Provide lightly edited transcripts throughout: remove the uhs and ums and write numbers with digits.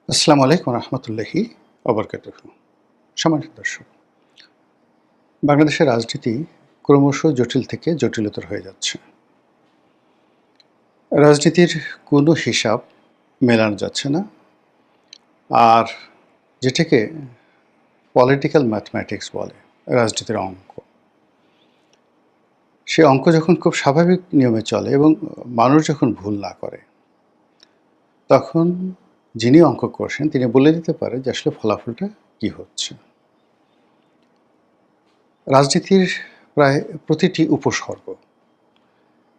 আসসালামু আলাইকুম রহমতুল্লাহি অবরকাতুহু। সম্মানিত দর্শক, বাংলাদেশের রাজনীতি ক্রমশ জটিল থেকে জটিলতর হয়ে যাচ্ছে। রাজনীতির কোনো হিসাব মেলানো যাচ্ছে না। আর যেটাকে পলিটিক্যাল ম্যাথমেটিক্স বলে, রাজনীতির অঙ্ক। সে অঙ্ক যখন খুব স্বাভাবিক নিয়মে চলে এবং মানুষ যখন ভুল না করে, তখন যিনি অঙ্ক করছেন তিনি বলে দিতে পারে যে আসলে ফলাফলটা কী হচ্ছে। রাজনীতির প্রায় প্রতিটি উপসর্গ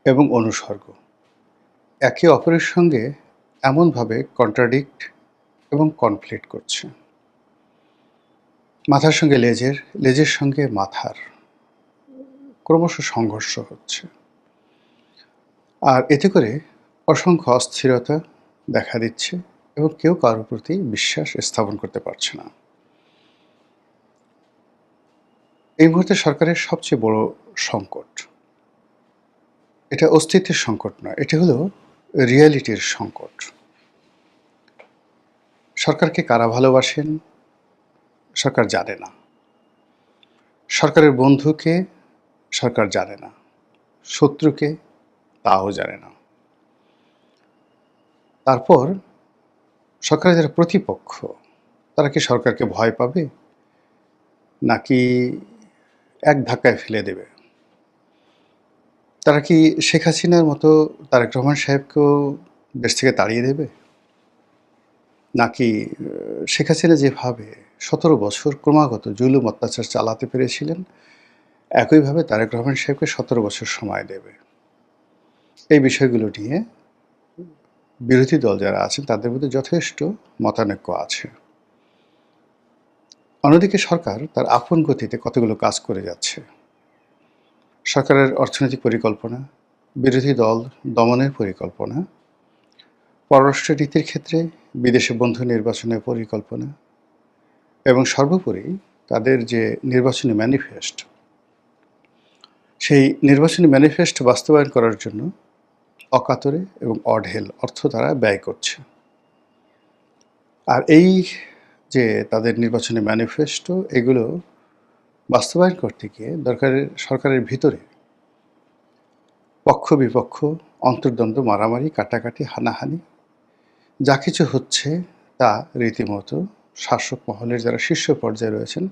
এবং অনুসর্গ একে অপরের সঙ্গে এমনভাবে কন্ট্রাডিক্ট এবং কনফ্লিক্ট করছে। মাথার সঙ্গে লেজের, লেজের সঙ্গে মাথার ক্রমশ সংঘর্ষ হচ্ছে। আর এতে করে অসংখ্য অস্থিরতা দেখা দিচ্ছে এবং কেউ কারোর প্রতি বিশ্বাস স্থাপন করতে পারছে না। এই মুহূর্তে সরকারের সবচেয়ে বড় সংকট, এটা অস্তিত্বের সংকট নয়, এটা হলো রিয়ালিটির সংকট। সরকারকে কারা ভালোবাসেন সরকার জানে না। সরকারের বন্ধুকে সরকার জানে না, শত্রুকে তাও জানে না। তারপর সরকারের যারা প্রতিপক্ষ, তারা কি সরকারকে ভয় পাবে, নাকি এক ধাক্কায় ফেলে দেবে? তারা কি শেখ হাসিনার মতো তারেক রহমান সাহেবকেও দেশ থেকে তাড়িয়ে দেবে, নাকি শেখ হাসিনা যেভাবে ১৭ বছর ক্রমাগত জুলুম অত্যাচার চালাতে পেরেছিলেন, একইভাবে তারেক রহমান সাহেবকে ১৭ বছর সময় দেবে? এই বিষয়গুলো নিয়ে বিরোধী দল যারা আছেন তাদের মধ্যে যথেষ্ট মতানৈক্য আছে। অন্যদিকে সরকার তার আপন গতিতে কতগুলো কাজ করে যাচ্ছে। সরকারের অর্থনৈতিক পরিকল্পনা, বিরোধী দল দমনের পরিকল্পনা, পররাষ্ট্র নীতির ক্ষেত্রে বিদেশে বন্ধু নির্বাচনের পরিকল্পনা এবং সর্বোপরি তাদের যে নির্বাচনী ম্যানিফেস্ট, সেই নির্বাচনী ম্যানিফেস্ট বাস্তবায়ন করার জন্য অকাতরে এবং অঢেল অর্থ তারা ব্যয় করছে। আর এই যে তাদের নির্বাচনী ম্যানিফেস্টো, এগুলো বাস্তবায়ন করতে গিয়ে সরকারের ভিতরে পক্ষ বিপক্ষ, অন্তর্দ্বন্দ্ব, মারামারি, কাটাকাটি, হানাহানি যা কিছু হচ্ছে তা রীতিমতো শাসক মহলের যারা শীর্ষ পর্যায়ে রয়েছেন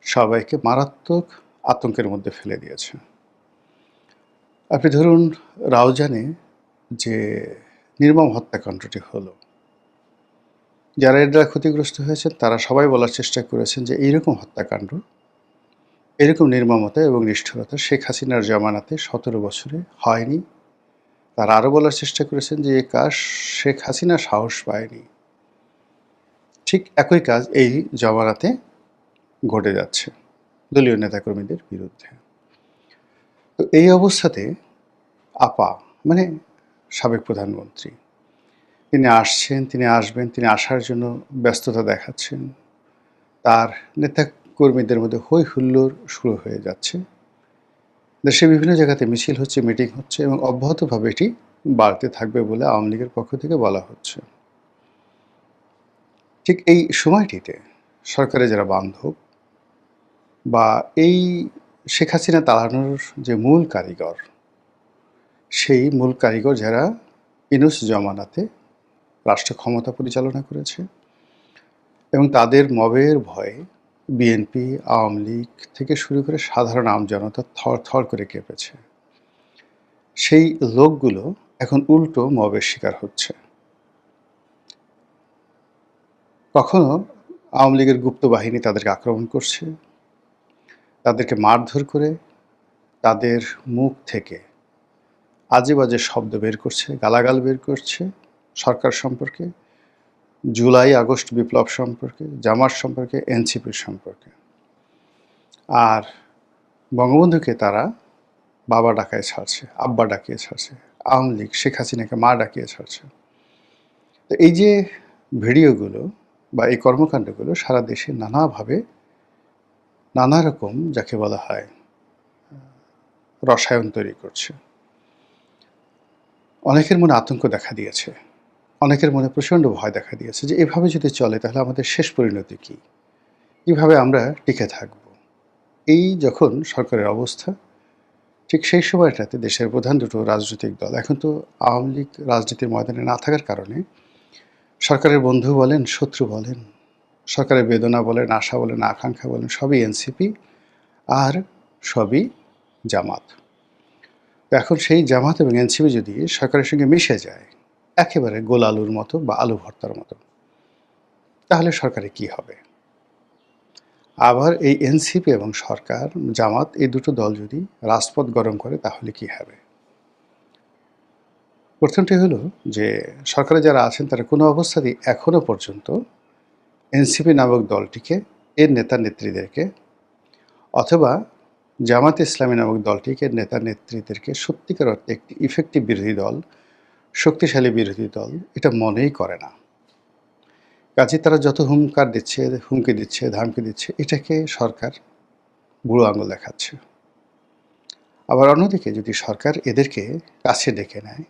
সবাইকে মারাত্মক আতঙ্কের মধ্যে ফেলে দিয়েছে। আপনি ধরুন রাউজানে যে নির্মম হত্যাকাণ্ডটি হলো, যারা এর দ্বারা ক্ষতিগ্রস্ত হয়েছেন তারা সবাই বলার চেষ্টা করেছেন যে এইরকম হত্যাকাণ্ড, এরকম নির্মমতা এবং নিষ্ঠুরতা শেখ হাসিনার জমানাতে ১৭ বছরে হয়নি। তারা আরও বলার চেষ্টা করেছেন যে এ কাজ শেখ হাসিনা সাহস পায়নি। ঠিক একই কাজ এই জমানাতে ঘটে যাচ্ছে দলীয় নেতাকর্মীদের বিরুদ্ধে। তো এই অবস্থাতে আপা মানে সাবেক প্রধানমন্ত্রী, তিনি আসছেন, তিনি আসবেন, তিনি আসার জন্য ব্যস্ততা দেখাচ্ছেন। তার নেতাকর্মীদের মধ্যে হৈ হুল্লোড় শুরু হয়ে যাচ্ছে। দেশের বিভিন্ন জায়গাতে মিছিল হচ্ছে, মিটিং হচ্ছে এবং অব্যাহতভাবে এটি বাড়তে থাকবে বলে আওয়ামী লীগের পক্ষ থেকে বলা হচ্ছে। ঠিক এই সময়টিতে সরকারের যারা বান্ধব বা এই শেখ হাসিনা তাড়ানোর যে মূল কারিগর, সেই মূল কারিগর যারা ইউনূস জমানাতে রাষ্ট্র ক্ষমতা পরিচালনা করেছে এবং তাদের মবের ভয়ে বিএনপি, আওয়ামী লীগ থেকে শুরু করে সাধারণ আমজনতা থরথর করে কেঁপেছে। সেই লোকগুলো এখন উল্টো মবের শিকার হচ্ছে। কখনো আওয়ামী লীগের গুপ্ত বাহিনী তাদেরকে আক্রমণ করছে, তাদেরকে মারধর করে তাদের মুখ থেকে আজে বাজে শব্দ বের করছে, গালাগাল বের করছে সরকার সম্পর্কে, জুলাই আগস্ট বিপ্লব সম্পর্কে, জামাত সম্পর্কে, এনসিপির সম্পর্কে। আর বঙ্গবন্ধুকে তারা বাবা ডাকায় ছাড়ছে, আব্বা ডাকিয়ে ছাড়ছে, আওয়ামী লীগ শেখ হাসিনাকে মা ডাকিয়ে ছাড়ছে। তো এই যে ভিডিওগুলো বা এই কর্মকাণ্ডগুলো সারা দেশে নানাভাবে নানা রকম যাকে বলা হয় রসায়ন তৈরি করছে। অনেকের মনে আতঙ্ক দেখা দিয়েছে অনেকের মনে প্রচণ্ড ভয় দেখা দিয়েছে যে এভাবে যদি চলে তাহলে আমাদের শেষ পরিণতি কী? কীভাবে আমরা টিকে থাকব? এই যখন সরকারের অবস্থা, ঠিক সেই সময়টাতে দেশের প্রধান দুটো রাজনৈতিক দল, এখন তো আওয়ামী লীগ রাজনীতির ময়দানে না থাকার কারণে সরকারের বন্ধু বলেন, শত্রু বলেন, সরকারের বেদনা বলেন, আশা বলেন, আকাঙ্ক্ষা বলেন, সবই এনসিপি আর সবই জামাত। তো এখন সেই জামাত এবং এনসিপি যদি সরকারের সঙ্গে মিশে যায় একেবারে গোল আলুর মতো বা আলু ভর্তার মতো, তাহলে সরকারে কি হবে? আবার এই এনসিপি এবং সরকার, জামাত, এই দুটো দল যদি রাজপথ গরম করে তাহলে কি হবে? প্রথমটি হলো যে সরকারে যারা আছেন তারা কোনো অবস্থাতেই এখনও পর্যন্ত এনসিপি নামক দলটিকে, এর নেতা নেত্রীদেরকে, অথবা জামাত ইসলামী নামক দলটিকে, নেতা নেত্রীদেরকে সত্যিকার অর্থে একটি ইফেক্টিভ বিরোধী দল, শক্তিশালী বিরোধী দল এটা মনেই করে না। কাজে তারা যত হুমকি দিচ্ছে, ধামকি দিচ্ছে, এটাকে সরকার বুড়ো আঙুল দেখাচ্ছে। আবার অন্যদিকে যদি সরকার এদেরকে কাছে ডেকে নেয়,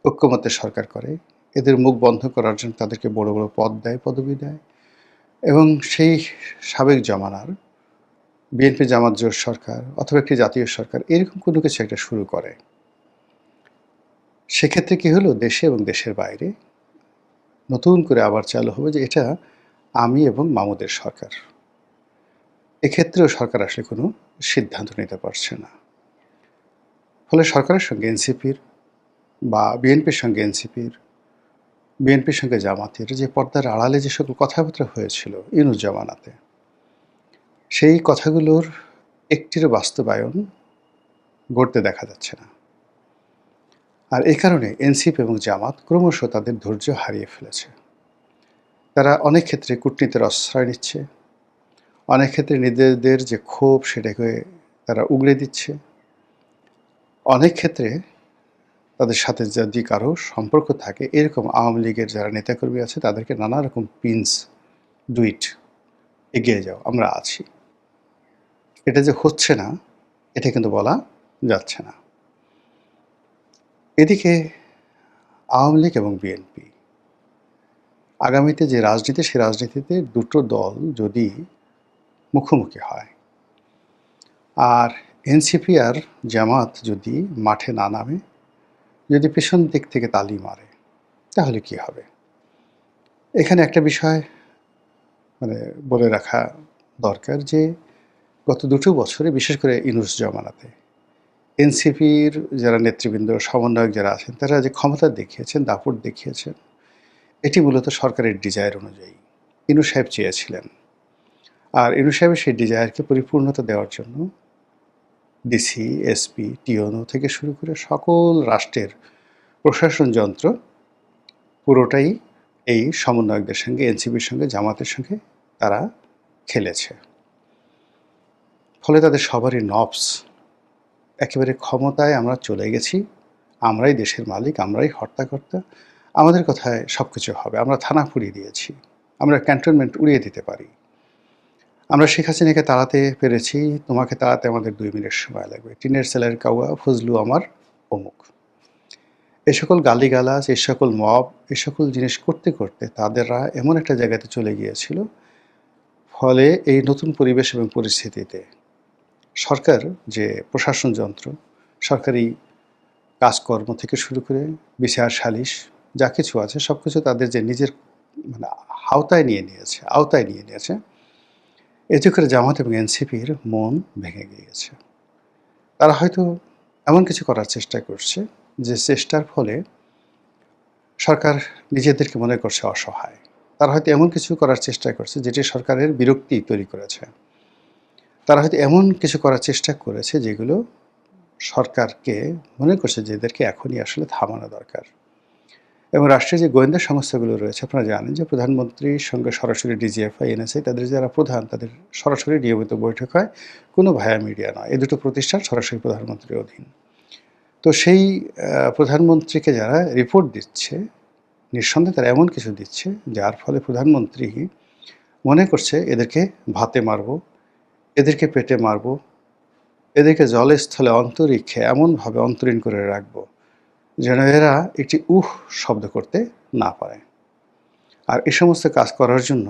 ঐক্যমত্যে সরকার করে, এদের মুখ বন্ধ করার জন্য তাদেরকে বড় বড় পদ দেয়, পদবি দেয়, এবং সেই সাবেক জমানার বিএনপি জামাত জোট সরকার অথবা একটি জাতীয় সরকার এরকম কোনো কিছু একটা শুরু করে, সেক্ষেত্রে কী হলো, দেশে এবং দেশের বাইরে নতুন করে আবার চালু হবে যে এটা আমি এবং মামুদের সরকার। এক্ষেত্রেও সরকার আসলে কোনো সিদ্ধান্ত নিতে পারছে না। ফলে সরকারের সঙ্গে এনসিপির বা বিএনপির সঙ্গে এনসিপির, বিএনপির সঙ্গে জামাতের যে পর্দার আড়ালে যে সকল কথাবার্তা হয়েছিল ইউনূস জামানাতে, সেই কথাগুলোর একটিরও বাস্তবায়ন ঘটতে দেখা যাচ্ছে না। আর এই কারণে এনসিপি এবং জামাত ক্রমশ তাদের ধৈর্য হারিয়ে ফেলেছে। তারা অনেক ক্ষেত্রে কূটনীতির আশ্রয় নিচ্ছে, অনেক ক্ষেত্রে নিজেদের যে ক্ষোভ সেটাকে তারা উগড়ে দিচ্ছে, অনেক ক্ষেত্রে তাদের সাথে যদি কারো সম্পর্ক থাকে এরকম আওয়ামী লীগের যারা নেতাকর্মী আছে তাদেরকে নানা রকম পিন্স, ডুইট, এগিয়ে যাও, আমরা আছি। এটা যে হচ্ছে না এটা কিন্তু বলা যাচ্ছে না। এদিকে আওয়ামী লীগ এবং বিএনপি আগামীতে যে রাজনীতি, সেই রাজনীতিতে দুটো দল যদি মুখোমুখি হয় আর এনসিপি আর জামাত যদি মাঠে না নামে, যদি পেছন দিক থেকে তালি মারে, তাহলে কি হবে? এখানে একটা বিষয় বলে রাখা দরকার যে গত দুটো বছরে, বিশেষ করে ইউনূস জামানাতে, এনসিপির যারা নেতৃবৃন্দ, সমন্বয়ক যারা আছেন তারা যে ক্ষমতা দেখিয়েছেন, দাপট দেখিয়েছেন, এটি মূলত সরকারের ডিজায়ার অনুযায়ী ইউনূস সাহেব চেয়েছিলেন। আর ইউনূস সাহেবের সেই ডিজায়ারকে পরিপূর্ণতা দেওয়ার জন্য ডিসি, এসপি, টিওনো থেকে শুরু করে সকল রাষ্ট্রের প্রশাসন যন্ত্র পুরোটাই এই সমন্বয়কদের সঙ্গে, এনসিপির সঙ্গে, জামাতের সঙ্গে তারা খেলেছে। ফলে তাদের সবারই নবস একেবারে ক্ষমতায় আমরা চলে গেছি, আমরাই দেশের মালিক, আমরাই হর্তাকর্তা, আমাদের কথায় সব কিছু হবে, আমরা থানা পুড়িয়ে দিয়েছি, আমরা ক্যান্টনমেন্ট উড়িয়ে দিতে পারি, আমরা শেখ হাসিনাকে তাড়াতে পেরেছি, তোমাকে তাড়াতে আমাদের 2 মিনিট সময় লাগবে, টিনের সেলের কাউয়া, ফজলু আমার অমুক। এ সকল গালিগালাজ, এ সকল মব, এ সকল জিনিস করতে করতে তাদেররা এমন একটা জায়গাতে চলে গিয়েছিল, ফলে এই নতুন পরিবেশ এবং পরিস্থিতিতে সরকার যে প্রশাসন যন্ত্র, সরকারি কাজকর্ম থেকে শুরু করে বিচার সালিশ যা কিছু আছে সব কিছু তাদের যে নিজের আওতায় নিয়ে নিয়েছে, এতে করে জামাত এবং এনসিপির মন ভেঙে গিয়েছে। তারা হয়তো এমন কিছু করার চেষ্টা করছে যে চেষ্টার ফলে সরকার নিজেদেরকে মনে করছে অসহায়। তারা হয়তো এমন কিছু করার চেষ্টা করছে যেটি সরকারের বিরক্তি তৈরি করেছে। তারা হয়তো এমন কিছু করার চেষ্টা করেছে যেগুলো সরকারকে মনে করছে যে এদেরকে এখনই আসলে থামানো দরকার। এবং রাষ্ট্রের যে গোয়েন্দা সংস্থাগুলো রয়েছে, আপনারা জানেন যে প্রধানমন্ত্রীর সঙ্গে সরাসরি ডিজিএফআই, এনএসআই, তাদের যারা প্রধান, তাদের সরাসরি নিয়মিত বৈঠক হয়, কোনো ভায়া মিডিয়া নয়। এই দুটো প্রতিষ্ঠান সরাসরি প্রধানমন্ত্রীর অধীন। তো সেই প্রধানমন্ত্রীকে যারা রিপোর্ট দিচ্ছে, নিঃসন্দেহে তারা এমন কিছু দিচ্ছে যার ফলে প্রধানমন্ত্রী মনে করছে এদেরকে ভাতে মারব, এদেরকে পেটে মারব, এদেরকে জলে স্থলে অন্তরিক্ষে এমনভাবে অন্তরীণ করে রাখব যেন এরা একটি শব্দ করতে না পারে। আর এ সমস্ত কাজ করার জন্য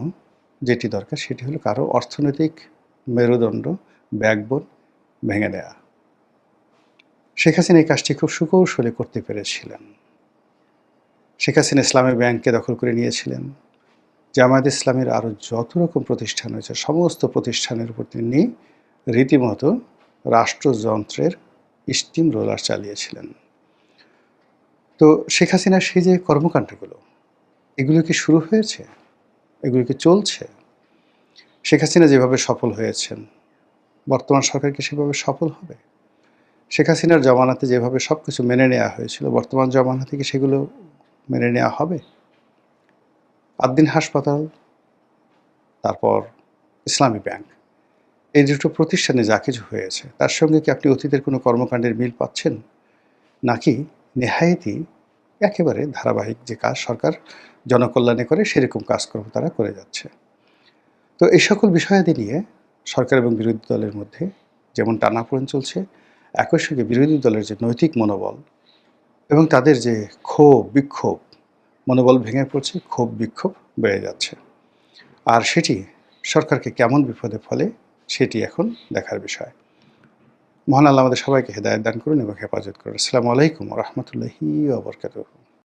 যেটি দরকার সেটি হলো কারো অর্থনৈতিক মেরুদণ্ড, ব্যাকবোন ভেঙে দেয়া। শেখ হাসিনা এই কাজটি খুব সুকৌশলে করতে পেরেছিলেন। শেখ হাসিনা ইসলামী ব্যাংককে দখল করে নিয়েছিলেন। জামায়াত ইসলামের আরও যত রকম প্রতিষ্ঠান রয়েছে সমস্ত প্রতিষ্ঠানের উপর তিনি রীতিমতো রাষ্ট্রযন্ত্রের স্টিম রোলার চালিয়েছিলেন। তো শেখ হাসিনার সেই যে কর্মকাণ্ডগুলো, এগুলো কি শুরু হয়েছে? এগুলো কি চলছে? শেখ হাসিনা যেভাবে সফল হয়েছেন, বর্তমান সরকার কি সেভাবে সফল হবে? শেখ হাসিনার জমানাতে যেভাবে সব কিছু মেনে নেওয়া হয়েছিল, বর্তমান জমানাতে কি সেগুলো মেনে নেওয়া হবে? আদ্দিন হাসপাতাল, তারপর ইসলামী ব্যাংক, এই দুটো প্রতিষ্ঠানে যা কিছু হয়েছে তার সঙ্গে কি আপনি অতীতের কোনো কর্মকাণ্ডের মিল পাচ্ছেন? নাকি নেহায়েতই একেবারে ধারাবাহিক যে কাজ সরকার জনকল্যাণে করে সেরকম কাজকর্ম তারা করে যাচ্ছে? তো এই সকল বিষয়াদি নিয়ে সরকার এবং বিরোধী দলের মধ্যে যেমন টানাপোড়েন চলছে, একই সঙ্গে বিরোধী দলের যে নৈতিক মনোবল এবং তাদের যে বিক্ষোভ, মনোবল ভেঙে পড়ছে, বিক্ষোভ বেড়ে যাচ্ছে। আর সেটি সরকারকে কেমন বিপদে ফেলে সেটি এখন দেখার বিষয়। মহান আল্লাহ আমাদের সবাইকে হেদায়েত দান করুন এবং হেফাজত করুন। আসসালামু আলাইকুম ওয়া রাহমাতুল্লাহি ওয়া বারাকাতুহু।